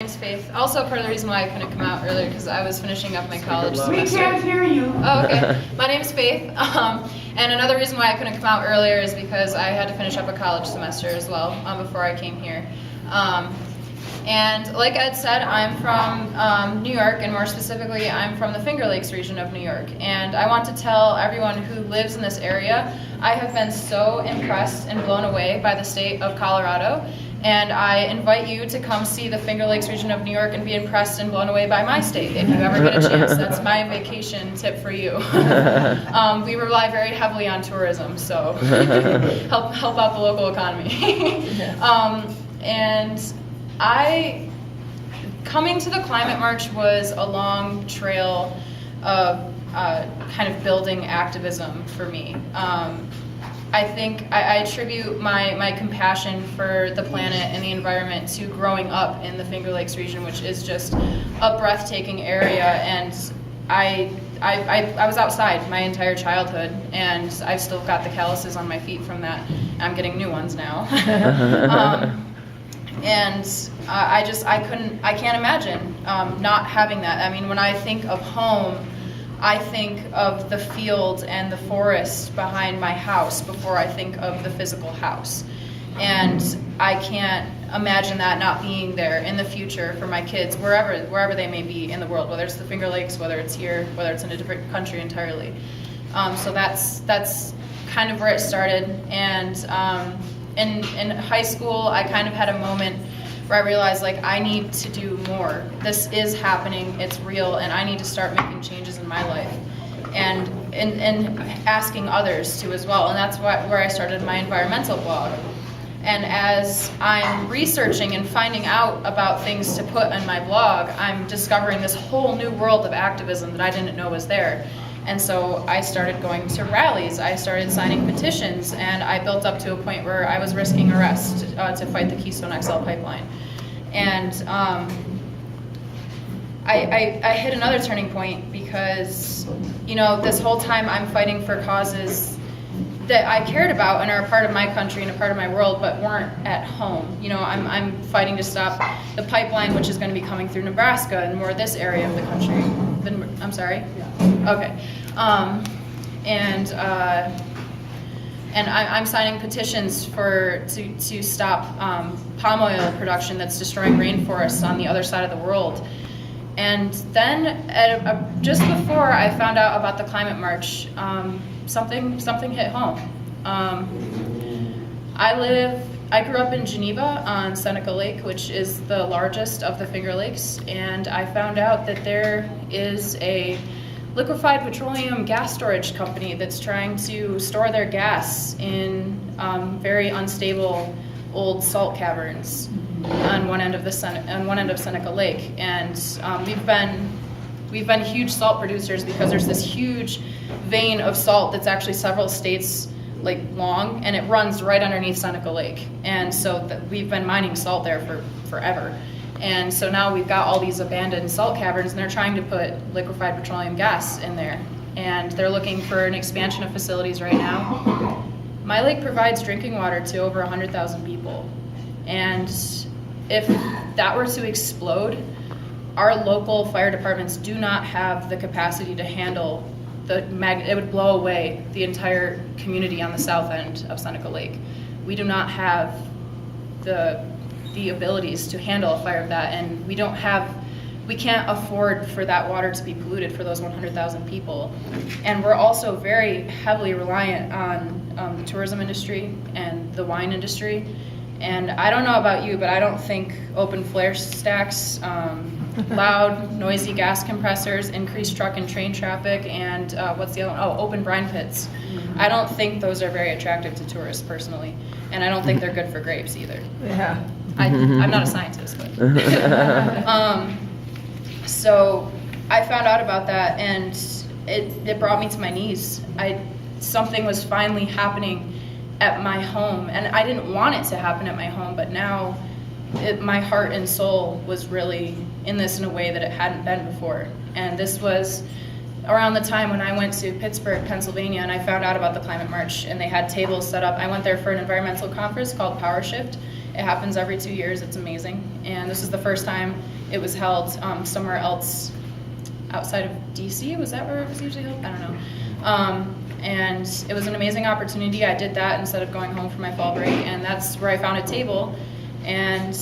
My name's Faith. Also, part of the reason why I couldn't come out earlier because I was finishing up my college semester. We can't hear you. Oh, okay. My name's Faith. And another reason why I couldn't come out earlier is because I had to finish up a college semester as well before I came here. And like Ed said, I'm from New York, and more specifically, I'm from the Finger Lakes region of New York. And I want to tell everyone who lives in this area, I have been so impressed and blown away by the state of Colorado. And I invite you to come see the Finger Lakes region of New York and be impressed and blown away by my state if you ever get a chance. That's my vacation tip for you. We rely very heavily on tourism, so help out the local economy. And coming to the Climate March was a long trail of kind of building activism for me. I think I attribute my compassion for the planet and the environment to growing up in the Finger Lakes region, which is just a breathtaking area. And I was outside my entire childhood, and I've still got the calluses on my feet from that. I'm getting new ones now. I can't imagine not having that. I mean, when I think of home, I think of the field and the forest behind my house before I think of the physical house. And I can't imagine that not being there in the future for my kids, wherever they may be in the world, whether it's the Finger Lakes, whether it's here, whether it's in a different country entirely. So that's kind of where it started. And in high school, I kind of had a moment where I realized, like, I need to do more. This is happening, it's real, and I need to start making changes in my life. And asking others to as well. And that's where I started my environmental blog. And as I'm researching and finding out about things to put on my blog, I'm discovering this whole new world of activism that I didn't know was there. And so I started going to rallies, I started signing petitions, and I built up to a point where I was risking arrest to fight the Keystone XL pipeline. And I hit another turning point because, you know, this whole time I'm fighting for causes that I cared about and are a part of my country and a part of my world, but weren't at home. You know, I'm fighting to stop the pipeline, which is going to be coming through Nebraska and more this area of the country. I'm sorry? Yeah. Okay. And I'm signing petitions to stop palm oil production that's destroying rainforests on the other side of the world. And then just before I found out about the Climate March, something hit home. I grew up in Geneva on Seneca Lake, which is the largest of the Finger Lakes, and I found out that there is a liquefied petroleum gas storage company that's trying to store their gas in very unstable old salt caverns on one end of Seneca Lake. And we've been huge salt producers because there's this huge vein of salt that's actually several states like long, and it runs right underneath Seneca Lake. And so we've been mining salt there for forever. And so now we've got all these abandoned salt caverns, and they're trying to put liquefied petroleum gas in there. And they're looking for an expansion of facilities right now. My lake provides drinking water to over 100,000 people. And if that were to explode, our local fire departments do not have the capacity to handle it would blow away the entire community on the south end of Seneca Lake. We do not have the abilities to handle a fire of that, and we can't afford for that water to be polluted for those 100,000 people. And we're also very heavily reliant on the tourism industry and the wine industry. And I don't know about you, but I don't think open flare stacks, loud, noisy gas compressors, increased truck and train traffic, and what's the other one? Oh, open brine pits. I don't think those are very attractive to tourists personally, and I don't think they're good for grapes either. Yeah. I'm not a scientist, but so I found out about that, and it brought me to my knees. Something was finally happening at my home, and I didn't want it to happen at my home, but now my heart and soul was really in this in a way that it hadn't been before. And this was around the time when I went to Pittsburgh, Pennsylvania, and I found out about the Climate March, and they had tables set up. I went there for an environmental conference called Power Shift, It happens every 2 years. It's amazing. And this is the first time it was held somewhere else outside of DC. Was that where it was usually held? I don't know. And it was an amazing opportunity. I did that instead of going home for my fall break, and that's where I found a table. And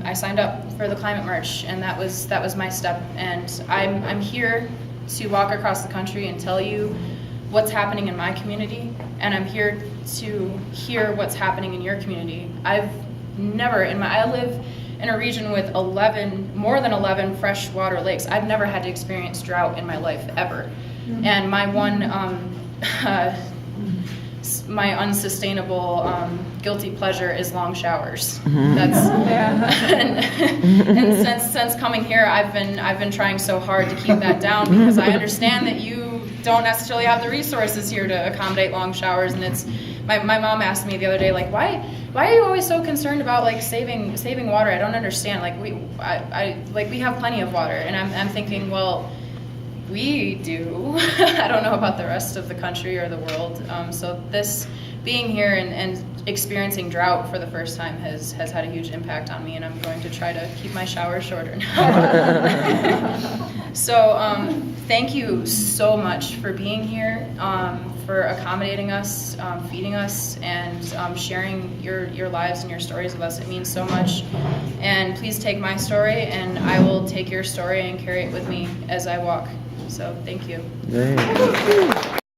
I signed up for the climate march, and that was my step. And I'm here to walk across the country and tell you what's happening in my community, and I'm here to hear what's happening in your community. I live in a region with more than 11 freshwater lakes. I've never had to experience drought in my life ever. Mm-hmm. And my one my unsustainable guilty pleasure is long showers. That's and since coming here, I've been trying so hard to keep that down, because I understand that you don't necessarily have the resources here to accommodate long showers. And it's my mom asked me the other day, like, why are you always so concerned about like saving water? I don't understand. Like we have plenty of water, and I'm thinking, well, we do. I don't know about the rest of the country or the world. So this being here and experiencing drought for the first time has had a huge impact on me, and I'm going to try to keep my showers shorter now. So thank you so much for being here, for accommodating us, feeding us, and sharing your lives and your stories with us. It means so much. And please take my story, and I will take your story and carry it with me as I walk. So thank you.